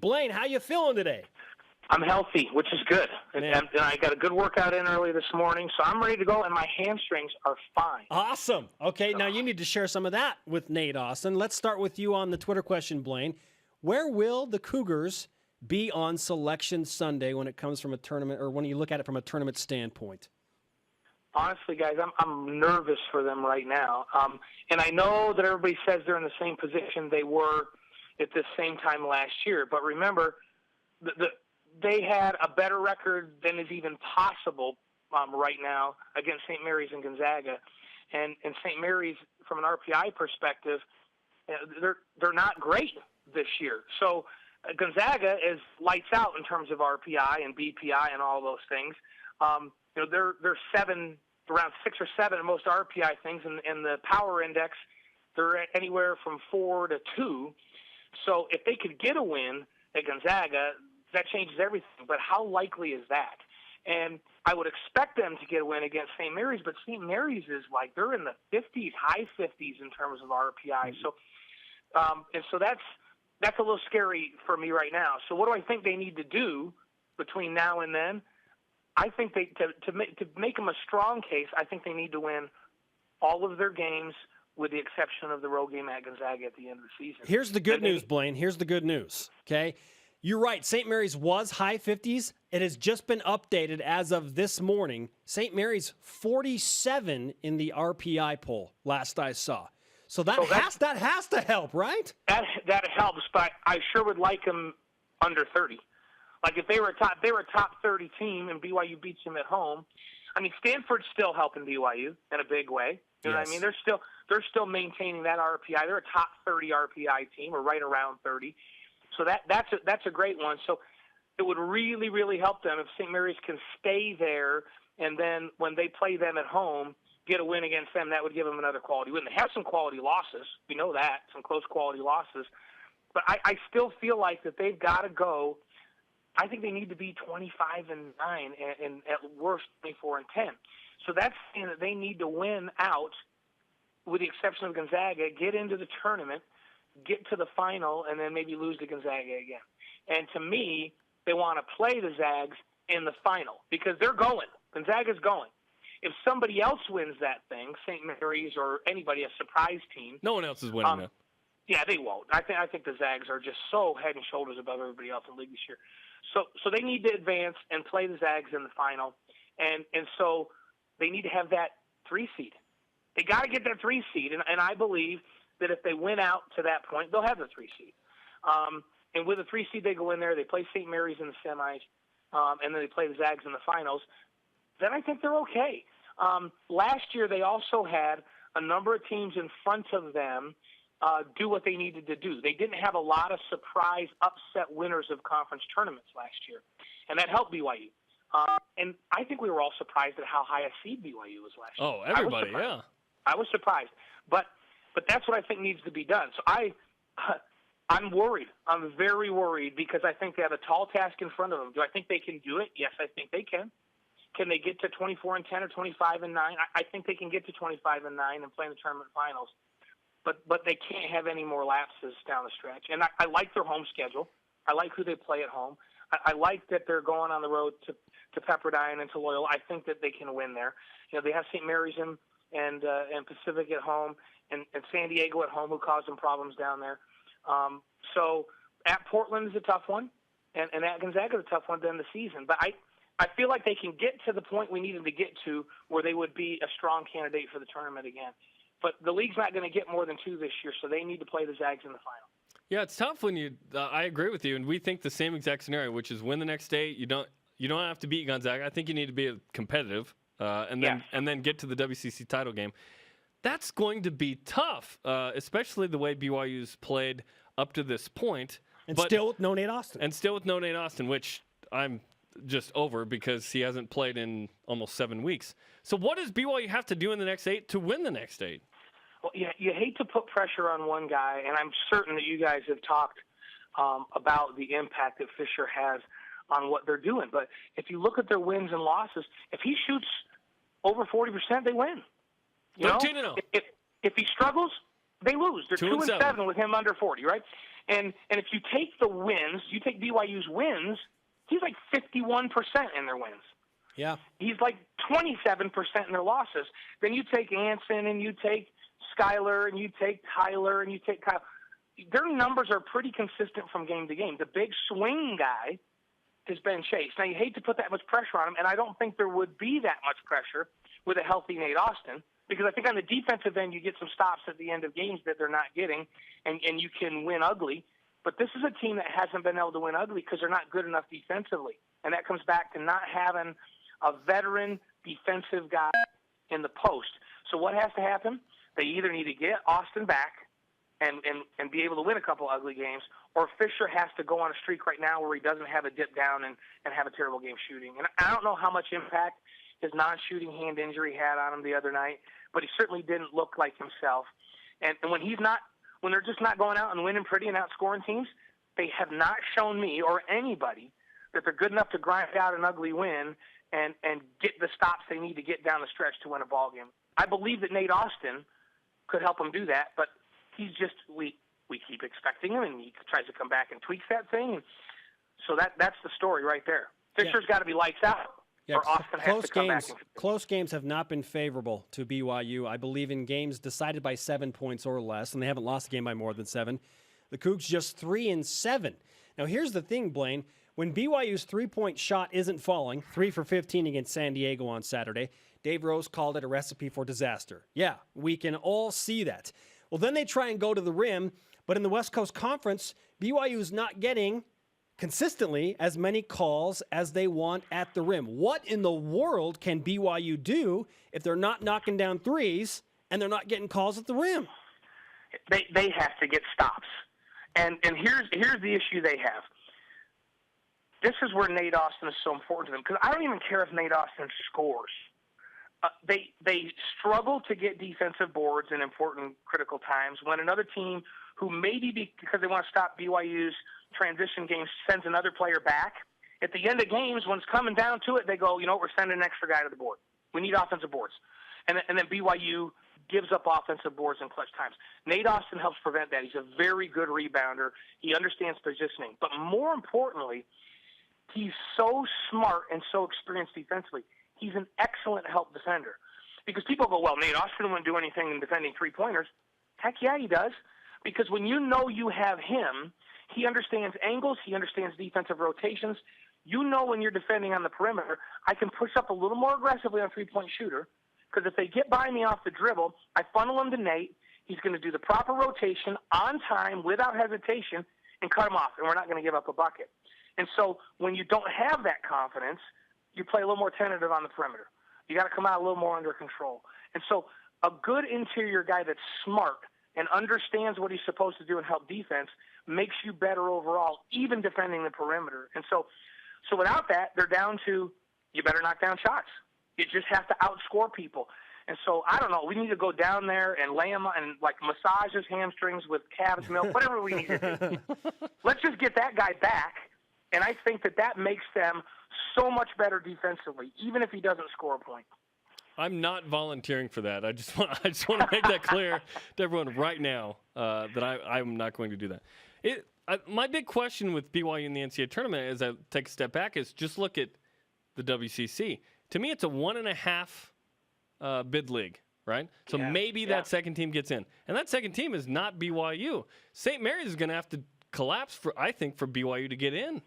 Blaine, how you feeling today? I'm healthy, which is good. And I got a good workout in early this morning, so I'm ready to go, and my hamstrings are fine. Awesome. Okay, now you need to share some of that with Nate Austin. Let's start with you on the Twitter question, Blaine. Where will the Cougars be on Selection Sunday when it comes from a tournament, or when you look at it from a tournament standpoint? Honestly, guys, I'm nervous for them right now. And I know that everybody says they're in the same position they were at the same time last year. But remember, they had a better record than is even possible right now against St. Mary's and Gonzaga. And St. Mary's, from an RPI perspective, they're not great this year. So Gonzaga is lights out in terms of RPI and BPI and all those things. They're around 6 or 7 at most RPI things, and the power index, they're at anywhere from 4 to 2. So if they could get a win at Gonzaga, that changes everything. But how likely is that? And I would expect them to get a win against St. Mary's, but St. Mary's is like they're in the 50s, high 50s in terms of RPI. So, so that's a little scary for me right now. So what do I think they need to do between now and then? I think to make them a strong case, I think they need to win all of their games with the exception of the road game at Gonzaga at the end of the season. Here's the good news, Blaine. Here's the good news, okay? You're right. St. Mary's was high 50s. It has just been updated as of this morning. St. Mary's 47 in the RPI poll, last I saw. So that has to help, right? That helps, but I sure would like them under 30. Like if they were a top 30 team and BYU beats them at home. I mean, Stanford's still helping BYU in a big way. You know what I mean? They're still maintaining that RPI. They're a top 30 RPI team, or right around 30. So that's a great one. So it would really, really help them if St. Mary's can stay there, and then when they play them at home, get a win against them. That would give them another quality win. They have some quality losses. We know that, some close quality losses. But I still feel like that they've got to go. I think they need to be 25-9 and at worst 24-10. So that's saying that they need to win out, with the exception of Gonzaga, get into the tournament, get to the final, and then maybe lose to Gonzaga again. And to me, they want to play the Zags in the final because they're going. Gonzaga's going. If somebody else wins that thing, St. Mary's or anybody, a surprise team. No one else is winning that. Yeah, they won't. I think the Zags are just so head and shoulders above everybody else in the league this year. So they need to advance and play the Zags in the final, and so they need to have that 3 seed. They got to get that 3 seed, and I believe that if they win out to that point, they'll have the 3 seed. And with a 3 seed, they go in there, they play St. Mary's in the semis, and then they play the Zags in the finals. Then I think they're okay. Last year, they also had a number of teams in front of them do what they needed to do. They didn't have a lot of surprise upset winners of conference tournaments last year, and that helped BYU. And I think we were all surprised at how high a seed BYU was last year. Oh, everybody, yeah. I was surprised. But that's what I think needs to be done. So I'm worried. I'm very worried because I think they have a tall task in front of them. Do I think they can do it? Yes, I think they can. Can they get to 24-10 or 25-9? I think they can get to 25-9 and play in the tournament finals. But they can't have any more lapses down the stretch. And I like their home schedule. I like who they play at home. I like that they're going on the road to Pepperdine and to Loyola. I think that they can win there. You know, they have St. Mary's and Pacific at home and San Diego at home, who caused them problems down there. So at Portland is a tough one, and at Gonzaga is a tough one to end the season. But I feel like they can get to the point we need them to get to where they would be a strong candidate for the tournament again. But the league's not going to get more than 2 this year, so they need to play the Zags in the final. Yeah, it's tough when you. I agree with you, and we think the same exact scenario, which is win the next day. You don't have to beat Gonzaga. I think you need to be competitive, and then get to the WCC title game. That's going to be tough, especially the way BYU's played up to this point. Still with no Nate Austin. And still with no Nate Austin, which I'm just over because he hasn't played in almost 7 weeks. So what does BYU have to do in the next 8 to win the next 8? Well, you hate to put pressure on one guy, and I'm certain that you guys have talked about the impact that Fisher has on what they're doing. But if you look at their wins and losses, if he shoots over 40%, they win. 13-0. If he struggles, they lose. They're 2-7 with him under 40, right? And if you take the wins, you take BYU's wins, he's like 51% in their wins. Yeah. He's like 27% in their losses. Then you take Anson and you take Skyler and you take Tyler and you take Kyle. Their numbers are pretty consistent from game to game. The big swing guy has been Chase. Now, you hate to put that much pressure on him, and I don't think there would be that much pressure with a healthy Nate Austin, because I think on the defensive end you get some stops at the end of games that they're not getting, and you can win ugly. But this is a team that hasn't been able to win ugly because they're not good enough defensively. And that comes back to not having a veteran defensive guy in the post. So what has to happen? They either need to get Austin back and be able to win a couple ugly games, or Fisher has to go on a streak right now where he doesn't have a dip down and have a terrible game shooting. And I don't know how much impact his non-shooting hand injury had on him the other night, but he certainly didn't look like himself. And when they're just not going out and winning pretty and outscoring teams, they have not shown me or anybody that they're good enough to grind out an ugly win and get the stops they need to get down the stretch to win a ball game. I believe that Nate Austin could help them do that, but he's just we keep expecting him, and he tries to come back and tweaks that thing. So that's the story right there. Fisher's got to be lights out, or Austin has to come back. Close games have not been favorable to BYU. I believe in games decided by 7 points or less, and they haven't lost a game by more than 7. The Cougs just 3-7. Now here's the thing, Blaine. When BYU's three-point shot isn't falling, 3 for 15 against San Diego on Saturday, Dave Rose called it a recipe for disaster. Yeah, we can all see that. Well, then they try and go to the rim, but in the West Coast Conference, BYU's not getting consistently as many calls as they want at the rim. What in the world can BYU do if they're not knocking down threes and they're not getting calls at the rim? They have to get stops. And here's the issue they have. This is where Nate Austin is so important to them, because I don't even care if Nate Austin scores. They struggle to get defensive boards in important critical times when another team who maybe because they want to stop BYU's transition games sends another player back. At the end of games, when it's coming down to it, they go, we're sending an extra guy to the board. We need offensive boards. And then BYU gives up offensive boards in clutch times. Nate Austin helps prevent that. He's a very good rebounder. He understands positioning. But more importantly, he's so smart and so experienced defensively. He's an excellent help defender. Because people go, well, Nate Austin wouldn't do anything in defending three-pointers. Heck yeah, he does. Because when you know you have him, he understands angles, he understands defensive rotations. You know when you're defending on the perimeter, I can push up a little more aggressively on a three-point shooter, because if they get by me off the dribble, I funnel him to Nate. He's going to do the proper rotation on time without hesitation and cut him off, and we're not going to give up a bucket. And so when you don't have that confidence, you play a little more tentative on the perimeter. You got to come out a little more under control. And so a good interior guy that's smart and understands what he's supposed to do and help defense makes you better overall, even defending the perimeter. And so without that, they're down to you better knock down shots. You just have to outscore people. And so, I don't know, we need to go down there and lay him and, massage his hamstrings with calves milk, whatever we need to do. Let's just get that guy back, and I think that makes them so much better defensively, even if he doesn't score a point. I'm not volunteering for that. I just want to make that clear to everyone right now that I'm not going to do that. My big question with BYU in the NCAA tournament, as I take a step back, is just look at the WCC. To me, it's a 1.5 bid league, right? So maybe that second team gets in, and that second team is not BYU. St. Mary's is going to have to collapse for BYU to get in.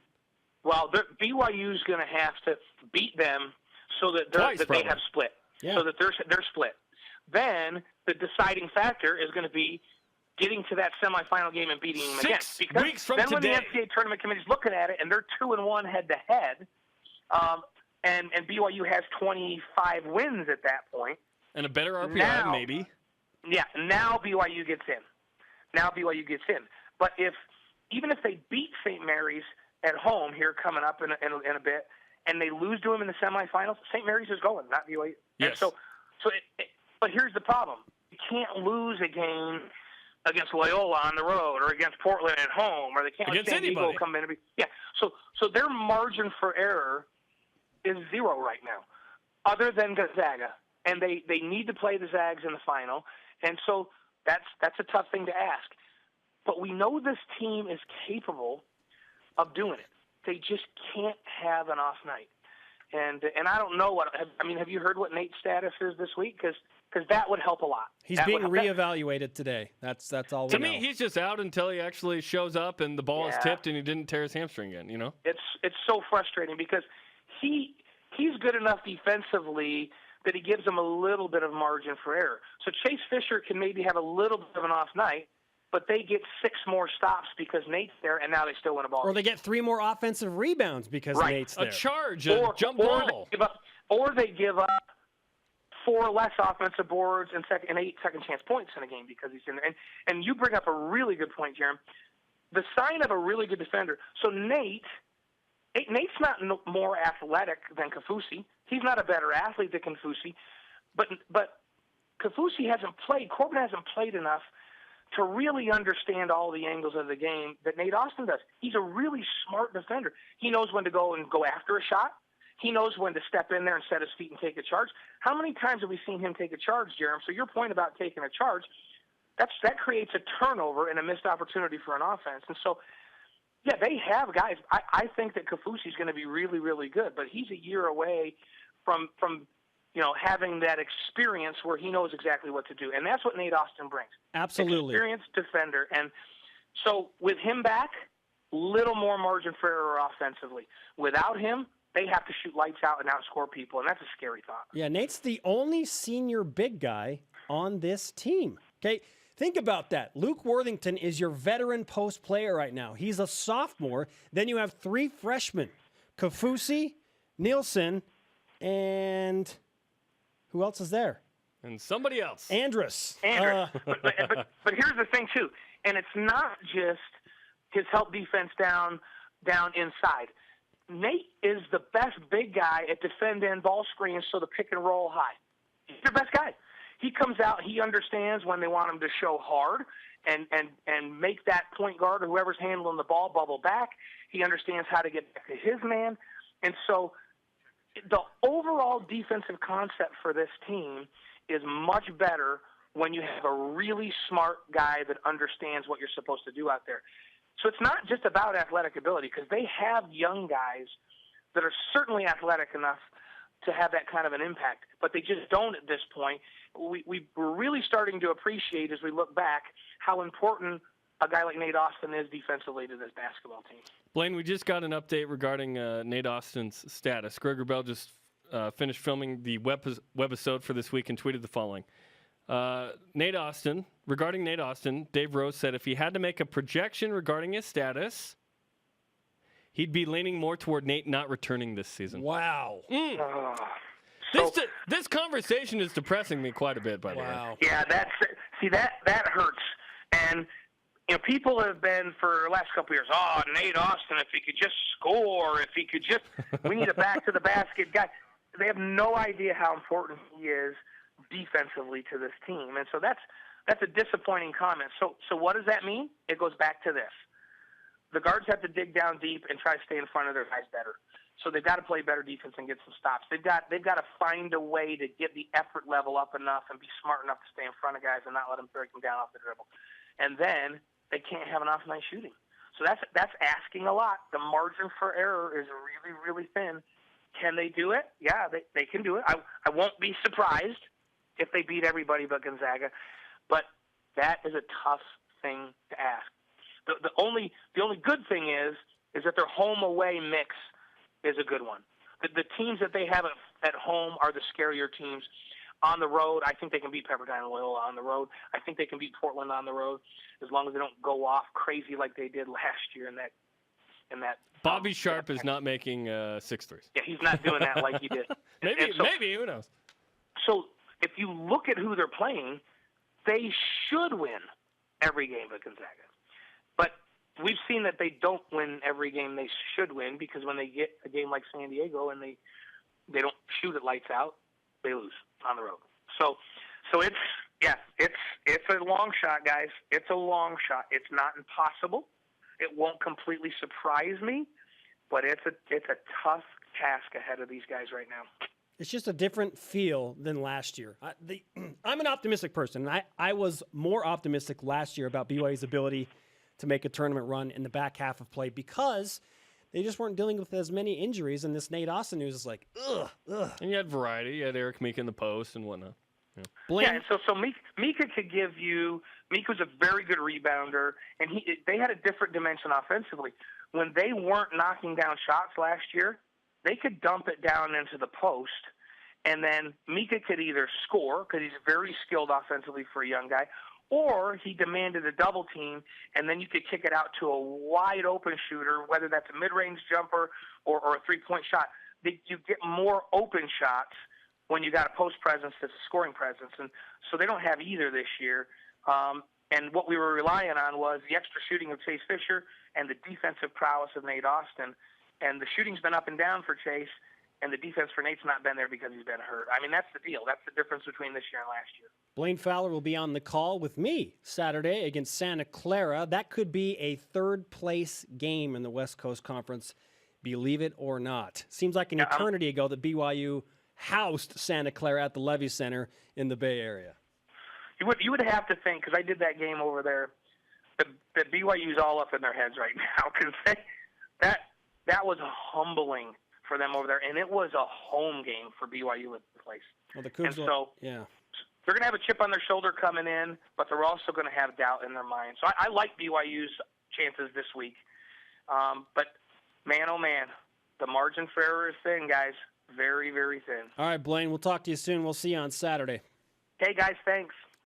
Well, BYU is going to have to beat them so that they have split. Yeah. So that they're split. Then the deciding factor is going to be getting to that semifinal game and beating them again. Because weeks from then today. When the NCAA tournament committee's looking at it and they're 2-1 head-to-head, and BYU has 25 wins at that point. And a better RPI, maybe. Yeah, now BYU gets in. But even if they beat St. Mary's at home here coming up in a bit, and they lose to them in the semifinals, St. Mary's is going, not BYU. Yes. But here's the problem. You can't lose a game against Loyola on the road or against Portland at home, or they can't let San Diego come in. So their margin for error is 0 right now, other than Gonzaga. And they need to play the Zags in the final. And so that's a tough thing to ask. but we know this team is capable of doing it. They just can't have an off night. And I don't know have you heard what Nate's status is this week? Because that would help a lot. He's being reevaluated today. That's all we know. To me, he's just out until he actually shows up and the ball is tipped and he didn't tear his hamstring again, It's so frustrating because he's good enough defensively that he gives them a little bit of margin for error. So Chase Fisher can maybe have a little bit of an off night, but they get 6 more stops because Nate's there, and now they still win a ball. Or they get 3 more offensive rebounds because Nate's there. A charge, a jump ball. Or they give up 4 less offensive boards and 8 second chance points in a game because he's in there. And you bring up a really good point, Jeremy. The sign of a really good defender. So Nate's not more athletic than Kaufusi. He's not a better athlete than Kaufusi. But Kaufusi hasn't played. Corbin hasn't played enough to really understand all the angles of the game that Nate Austin does. He's a really smart defender. He knows when to go after a shot. He knows when to step in there and set his feet and take a charge. How many times have we seen him take a charge, Jeremy? So your point about taking a charge, that creates a turnover and a missed opportunity for an offense. And so, yeah, they have guys. I think that Kaufusi's going to be really, really good, but he's a year away from having that experience where he knows exactly what to do. And that's what Nate Austin brings. Absolutely. Experienced defender. And so with him back, little more margin for error offensively. Without him, they have to shoot lights out and outscore people, and that's a scary thought. Yeah, Nate's the only senior big guy on this team. Okay, think about that. Luke Worthington is your veteran post player right now. He's a sophomore. Then you have 3 freshmen, Kaufusi, Nielsen, and who else is there? And somebody else. Andrus. But here's the thing, too. And it's not just his help defense down inside. Nate is the best big guy at defend end ball screens, so the pick and roll high. He's your best guy. He comes out, he understands when they want him to show hard and make that point guard or whoever's handling the ball bubble back. He understands how to get back to his man. And so the overall defensive concept for this team is much better when you have a really smart guy that understands what you're supposed to do out there. So it's not just about athletic ability because they have young guys that are certainly athletic enough to have that kind of an impact, but they just don't at this point. We're really starting to appreciate as we look back how important a guy like Nate Austin is defensively to this basketball team. Blaine, we just got an update regarding Nate Austin's status. Greg Wrubell just finished filming the webisode for this week and tweeted the following. Regarding Nate Austin, Dave Rose said if he had to make a projection regarding his status, he'd be leaning more toward Nate not returning this season. Wow. This conversation is depressing me quite a bit, by the way. Yeah, that hurts. And people have been for the last couple of years, Nate Austin, if he could just score, if he could just, we need a back to the basket guy. They have no idea how important he is defensively to this team. And so that's a disappointing comment. So what does that mean? It goes back to this. The guards have to dig down deep and try to stay in front of their guys better. So they've got to play better defense and get some stops. They've got to find a way to get the effort level up enough and be smart enough to stay in front of guys and not let them break them down off the dribble. And then they can't have an off night shooting. So that's asking a lot. The margin for error is really, really thin. Can they do it? Yeah, they can do it. I won't be surprised if they beat everybody but Gonzaga. But that is a tough thing to ask. The only good thing is that their home-away mix is a good one. The teams that they have at home are the scarier teams. On the road, I think they can beat Pepperdine and Loyola on the road. I think they can beat Portland on the road as long as they don't go off crazy like they did last year in that. Bobby Sharp is not making 6 threes. Yeah, he's not doing that like he did. Maybe, who knows? So if you look at who they're playing, they should win every game at Gonzaga. But we've seen that they don't win every game they should win because when they get a game like San Diego and they don't shoot it lights out, they lose on the road. So it's a long shot, guys. It's a long shot. It's not impossible. It won't completely surprise me, but it's a tough task ahead of these guys right now. It's just a different feel than last year. I'm an optimistic person, and I was more optimistic last year about BYU's ability to make a tournament run in the back half of play because they just weren't dealing with as many injuries. And this Nate Austin news is like, ugh. And you had variety. You had Eric Mika in the post and whatnot. Yeah. Blaine, Yeah, so Mika could give you. Mika's a very good rebounder, and they had a different dimension offensively. When they weren't knocking down shots last year, they could dump it down into the post, and then Mika could either score because he's very skilled offensively for a young guy, or he demanded a double team, and then you could kick it out to a wide open shooter, whether that's a mid-range jumper or a three-point shot. You get more open shots when you got a post presence that's a scoring presence. And so they don't have either this year. And what we were relying on was the extra shooting of Chase Fisher and the defensive prowess of Nate Austin. And the shooting's been up and down for Chase, and the defense for Nate's not been there because he's been hurt. I mean, that's the deal. That's the difference between this year and last year. Blaine Fowler will be on the call with me Saturday against Santa Clara. That could be a third-place game in the West Coast Conference, believe it or not. Seems like an eternity ago that BYU housed Santa Clara at the Levy Center in the Bay Area. You would have to think, because I did that game over there, that BYU's all up in their heads right now because that was humbling for them over there, and it was a home game for BYU at the place. Well, the Cougs, and so yeah. They're going to have a chip on their shoulder coming in, but they're also going to have doubt in their mind. So I like BYU's chances this week. But, man, oh, man, the margin for error is thin, guys. Very, very thin. All right, Blaine, we'll talk to you soon. We'll see you on Saturday. Hey, guys, thanks.